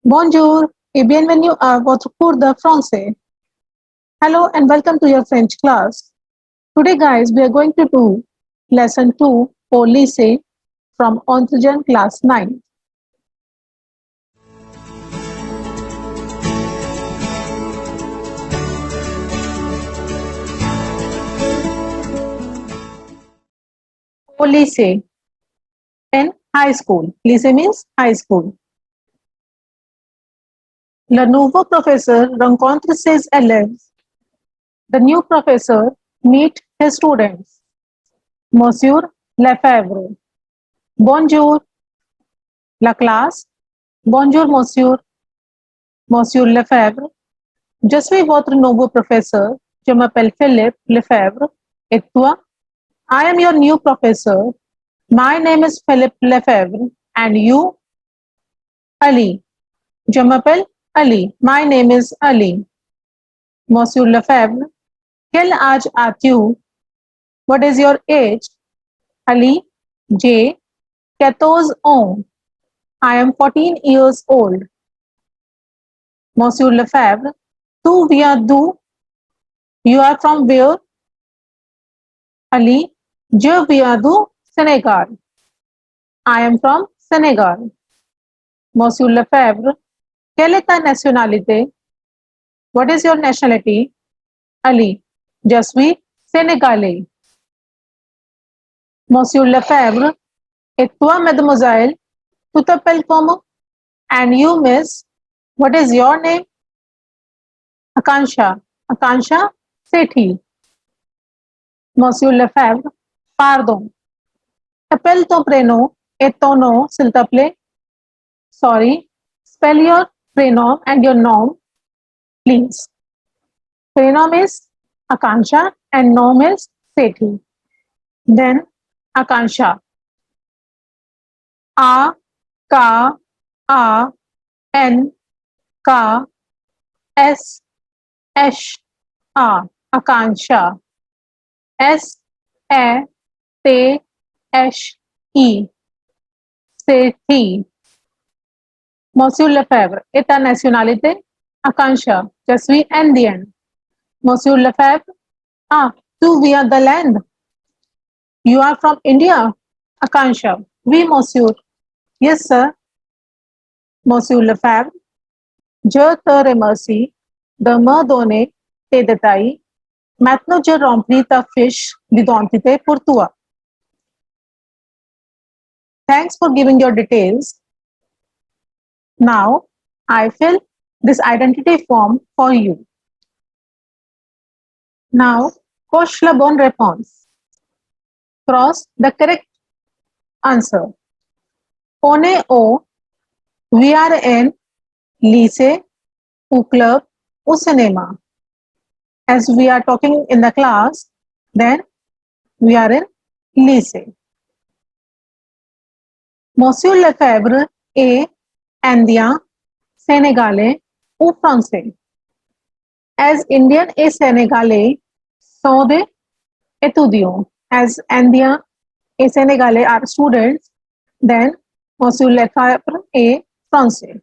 Bonjour et bienvenue à votre cours de français. Hello and welcome to your French class. Today, guys, we are going to do lesson 2 for lycée from Ontrejan class 9. Au lycée in high school. Lycée means high school. Le nouveau professeur rencontre ses élèves. The new professor meet his students. Monsieur Lefebvre. Bonjour, la classe. Bonjour, monsieur. Monsieur Lefebvre. Je suis votre nouveau professeur. Je m'appelle Philippe Lefebvre. Et toi? I am your new professor. My name is Philippe Lefebvre. And you? Ali. Je m'appelle Ali. My name is Ali. Monsieur Lefebvre. Quel âge as-tu? What is your age? Ali. J'ai 14 ans. I am 14 years old. Monsieur Lefebvre. Tu viens d'où? You are from where? Ali. Je viens du Sénégal. I am from Senegal. Monsieur Lefebvre. Quelle est ta nationalité? What is your nationality? Ali. Je suis sénégalais. Monsieur Lefebvre. Et toi, mademoiselle? Tu t'appelles comment? And you, miss? What is your name? Akansha. Akansha Sethi. Monsieur Lefebvre. Pardon. Appelle ton prénom et ton nom, s'il te plaît. Sorry. Spell your prénom and your nom, please. Prénom is Akansha and nom is Sethi. Then Akansha. A, Ka, A, N, Ka, S, H, A. Akansha. S, E, T, H, E. Sethi. Monsieur Lefebvre. Et ta nationalité? Akansha. Je suis indienne. Monsieur Lefebvre. Ah, tu viens de l'Inde. You are from India? Akansha. Oui, monsieur. Yes, sir. Monsieur Lefebvre. Je te remercie de me donner tes détails. Maintenant, je remplis ta fiche d'identité pour toi. Thanks for giving your details. Now, I fill this identity form for you. Now, coche la bonne réponse. Cross the correct answer. On est au, we are in lycée, ou club, ou cinéma. As we are talking in the class, then we are in lycée. Monsieur Lefebvre est indien, sénégalais ou français. As Indian et sénégalais sont des étudiants. As Indian et sénégalais are students, then Monsieur Lefebvre est français.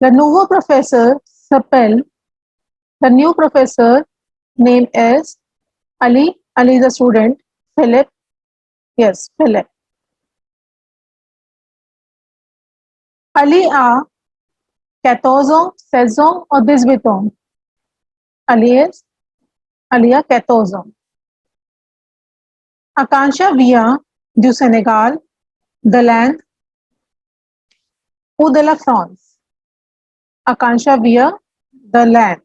The nouveau professeur s'appelle, the new professor name is Ali. Ali is a student. Philip. Yes, Philip. Ali a 14 ans, 16 ans ou 18 ans. Ali a 14 ans. Akansha vient du Sénégal, de l'Inde ou de la France. Akansha vient de l'Inde.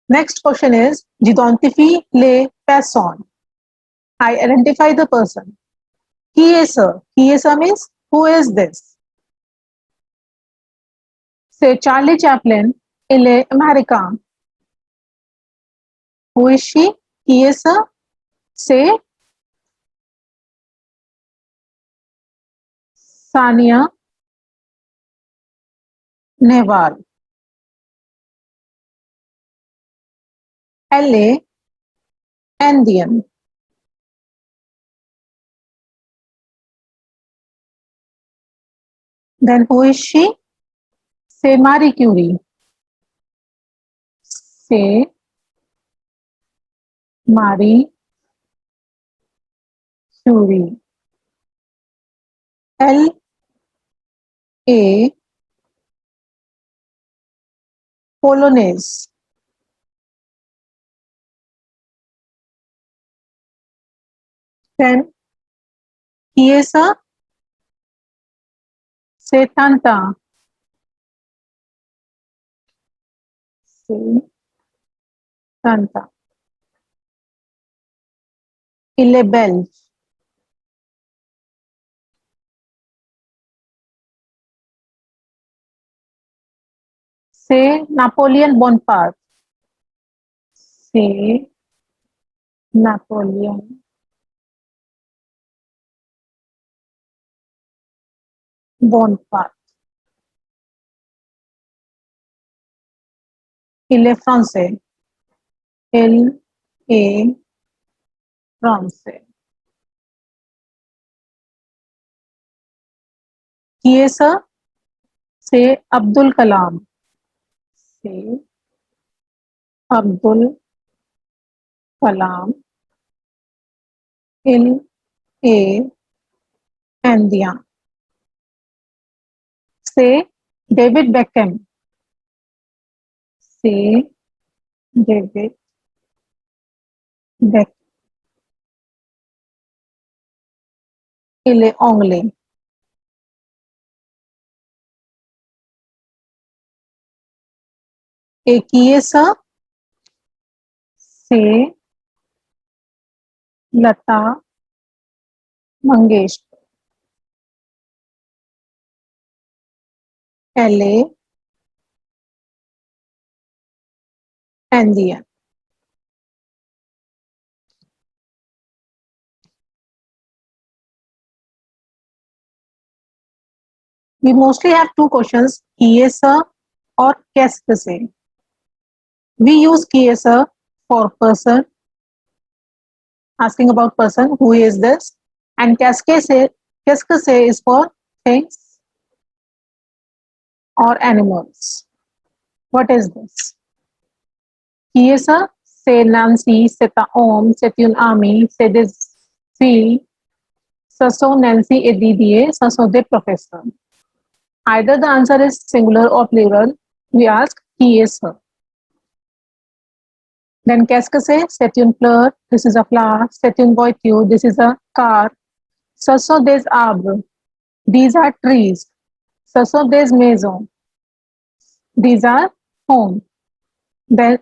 Next question is, j'identifie les personnes. I identify the person. Qui est ce? Qui est ce means, who is this? C'est Charlie Chaplin, il est américain. Who is she? Qui est ce? C'est Sania Nehwal. Elle est indienne. Then who is she? Say Marie Curie. Say Marie Curie. L.A. Polonaise. Then Chiesa. Say Tanta. Say Tanta. Il est belge. Say Napoleon Bonaparte. Say Napoleon Bonaparte. Il est français. Il est français. Qui est ça? C'est Abdul Kalam. C'est Abdul Kalam. Il est indien. C'est David Beckham. C'est David Beckham. Il est anglais. Et qui est ça? C'est Lata Mangeshkar. Elle est indienne. We mostly have two questions, qui est ça or qu'est-ce que c'est. We use qui est ça for person, asking about person, who is this, and qu'est-ce que c'est is for things or animals. What is this? Qui est ça? C'est Nancy, c'est un homme, c'est une amie, c'est des filles, ce sont Nancy et Didier, ce sont des professeurs. Either the answer is singular or plural, we ask qui est ça. Then qu'est-ce que c'est une fleur, this is a flower, c'est une voiture, this is a car, ce sont des arbres, these are trees, ce sont des maisons, these are homes. Then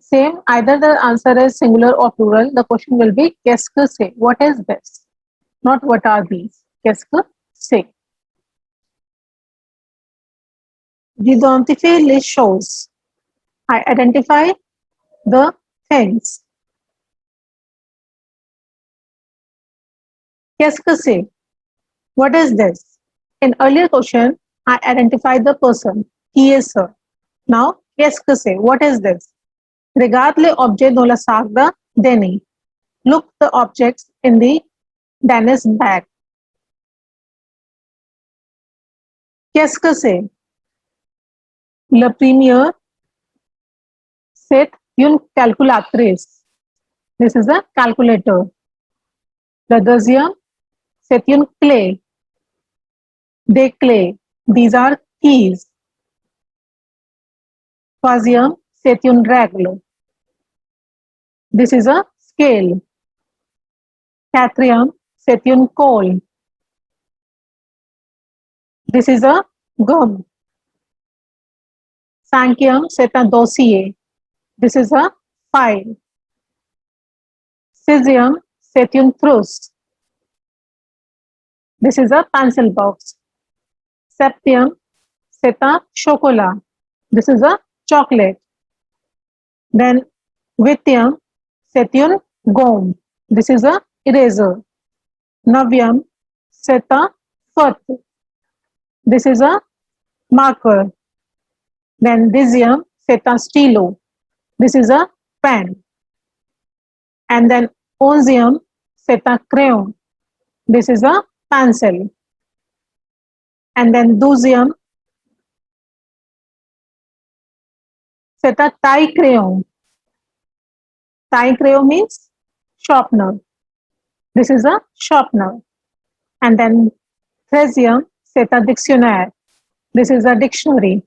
same, either the answer is singular or plural, the question will be qu'est-ce que c'est, what is this, not what are these, qu'est-ce que c'est. J'identifier les choses. I identify the things. Qu'est-ce que c'est? What is this? In earlier question, I identified the person. Qui est ce? Now, qu'est-ce que c'est? What is this? Regarde les objets dans le sac de Danny. Look the objects in the Dennis bag. Qu'est-ce que c'est? Le premier, c'est une calculatrice. This is a calculator. Le deuxième, c'est une clé. Des clés. These are keys. Troisième, c'est une règle. This is a scale. Quatrième, c'est une colle. This is a gum. Cinquième, c'est un dossier. This is a file. Sixième, c'est une trousse. This is a pencil box. Septième, c'est un chocolat. This is a chocolate. Then huitième, c'est une gomme. This is a eraser. Neuvième, c'est un feutre. This is a marker. Then dixième, c'est un stylo. This is a pen. And then onzième, c'est un crayon. This is a pencil. and then Dusium. C'est a taille crayon. Taille crayon means sharpener. This is a sharpener. And then Thesium, c'est a dictionnaire. This is a dictionary.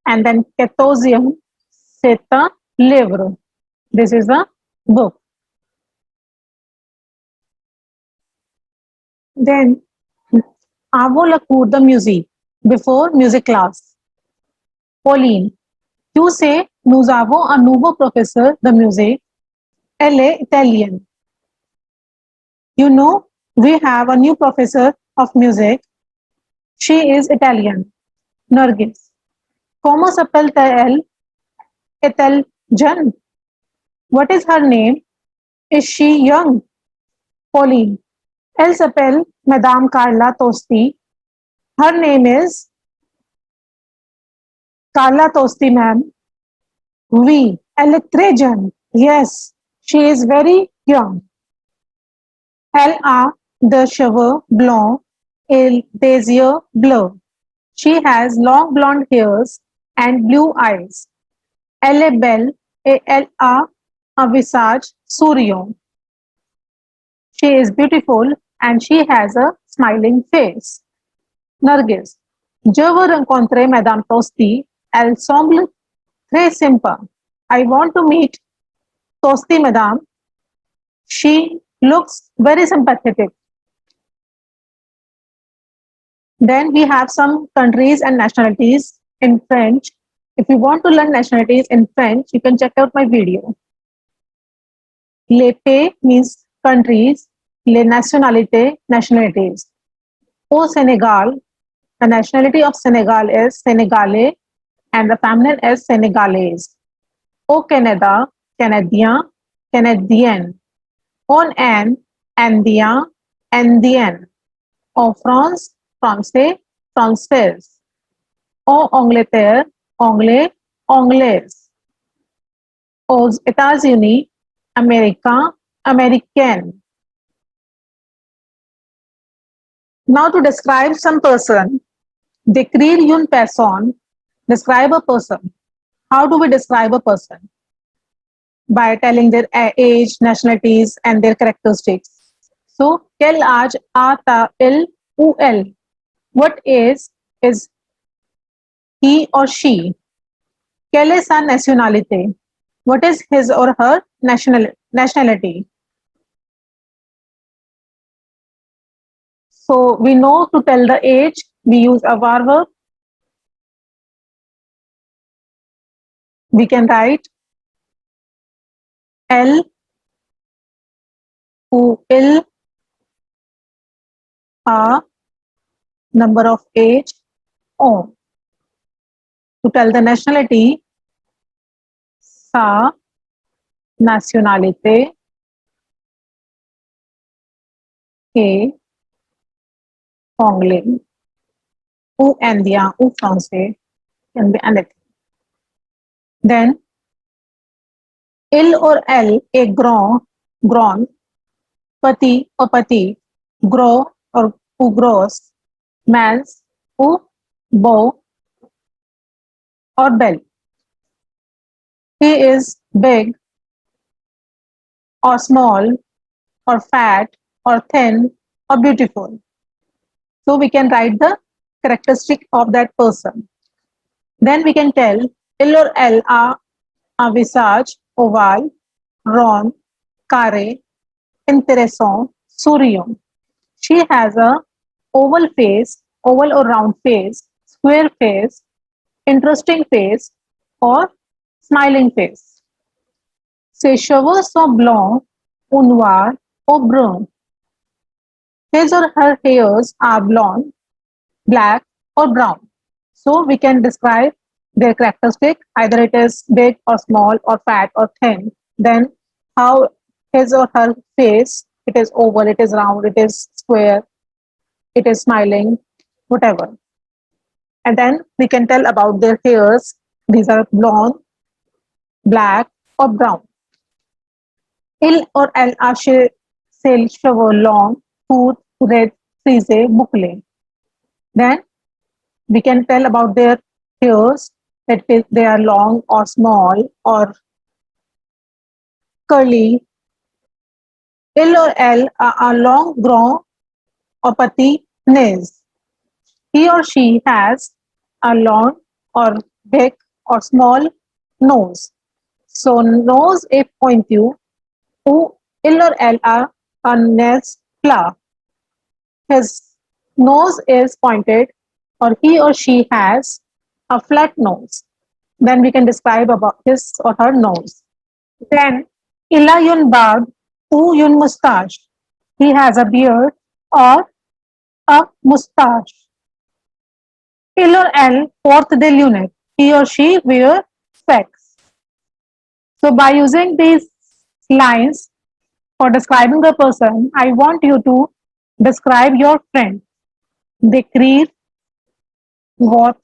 And then Cathosium, c'est a livre. This is a book. Then avons le cours de musique before music class. Pauline, tu sais, nous avons un nouveau professeur de musique. Elle est italienne. You know, we have a new professor of music. She is Italian. Nargis. Comment s'appelle-t-elle? Est-elle jeune? What is her name? Is she young? Pauline. Elle s'appelle Madame Carla Tosti. Her name is Carla Tosti, ma'am. Oui, elle est très jeune. Yes, she is very young. Elle a des cheveux blonds et des yeux bleus. She has long blonde hairs and blue eyes. Elle est belle et elle a un visage souriant. She is beautiful and she has a smiling face. Nargis. Je veux rencontrer Madame Tosti. Elle semble très sympa. I want to meet Tosti, Madame. She looks very sympathetic. Then we have some countries and nationalities in French. If you want to learn nationalities in French, you can check out my video. Les pays means countries, les nationalités, nationalities. Au Senegal, the nationality of Senegal is Senegalais and the feminine is Senegalese. Au Canada, Canadien, Canadienne. En Inde, Indien, Indienne. En France, Français, Française. En Angleterre, Anglais, Anglaise. Aux États-Unis, Américain, Américaine. Now to describe some person, décrire une personne, describe a person. How do we describe a person? By telling their age, nationalities, and their characteristics. So, quel âge a-t-il ou elle? What is he or she? Quelle est sa nationalité? What is his or her nationality? So, we know to tell the age, we use avoir verb. We can write elle ou il a number of age on. To tell the nationality, sa nationalité est anglais ou indien ou français, can be anything. Then, il or elle est grand, petit or petite, gros ou grosse, mince ou beau or belle. He is big or small or fat or thin or beautiful. So we can write the characteristic of that person. Then we can tell il or elle a un visage ovale, rond, carré, intéressant, souriant. She has a oval face, oval or round face, square face, interesting face, or smiling face. Ses cheveux sont blancs ou noirs ou bruns. His or her hairs are blonde, black, or brown. So we can describe their characteristic, either it is big or small or fat or thin. Then how his or her face, it is oval, it is round, it is square, it is smiling, whatever. And then we can tell about their hairs. These are blonde, black, or brown. Il or elle a ses cheveux longs, courts, red, frisés, bouclés. Then We can tell about their hairs, that they are long or small or curly. Il or elle a long grand or petit nez. He or she has a long or big or small nose. So nose est pointu ou il or elle a nez plat. His nose is pointed or he or she has a flat nose. Then we can describe about his or her nose. Then illa yun barb ou yun mustache. He has a beard or a mustache. Il or elle porte des lunettes. He or she wear specs. So by using these lines for describing a person, I want you to describe your friend. Décrire votre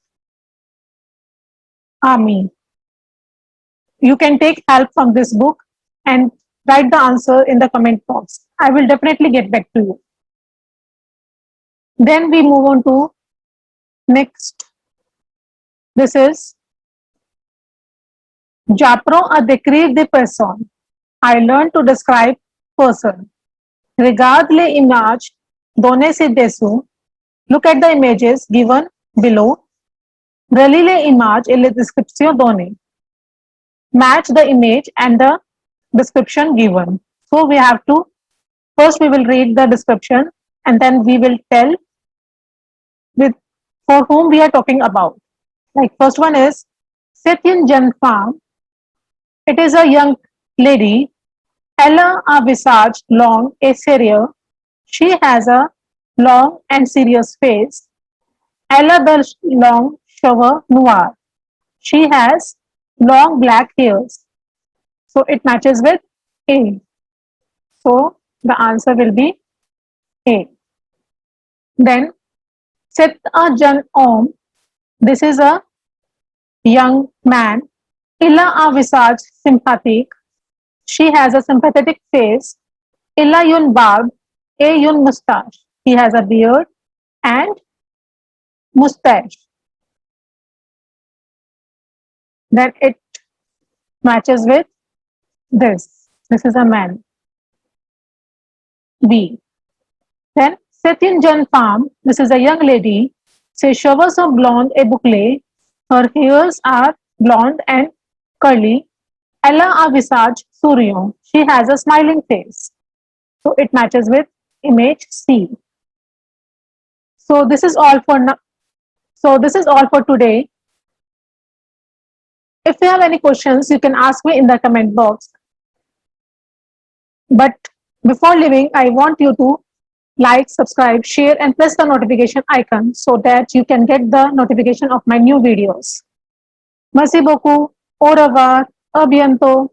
ami. You can take help from this book and write the answer in the comment box. I will definitely get back to you. Then we move on to next. This is J'apprends à décrire des personnes. I learn to describe person. Regarde les images données ci-dessous. Look at the images given below. Relis les images et les descriptions données. Match the image and the description given. So we have to, first we will read the description and then we will tell with for whom we are talking about. Like first one is c'est une jeune femme. It is a young lady. Elle a un visage long et sérieux. She has a long and serious face. Elle a de long cheveux noirs. She has long black hairs. So it matches with A. So the answer will be A. Then c'est un jeune homme. This is a young man. Il a un visage sympathique. She has a sympathetic face. Il a une barbe et une moustache. He has a beard and mustache. Then it matches with this. This is a man. B. Then c'est une jeune femme. This is a young lady. Ses cheveux sont blondes et bouclés. Her hairs are blonde and curly. Elle a un visage souriant. She has a smiling face. So it matches with image C. So this is all for now. So this is all for today. If you have any questions, you can ask me in the comment box. But before leaving, I want you to like, subscribe, share, and press the notification icon so that you can get the notification of my new videos. Merci beaucoup. Au revoir. A bientôt.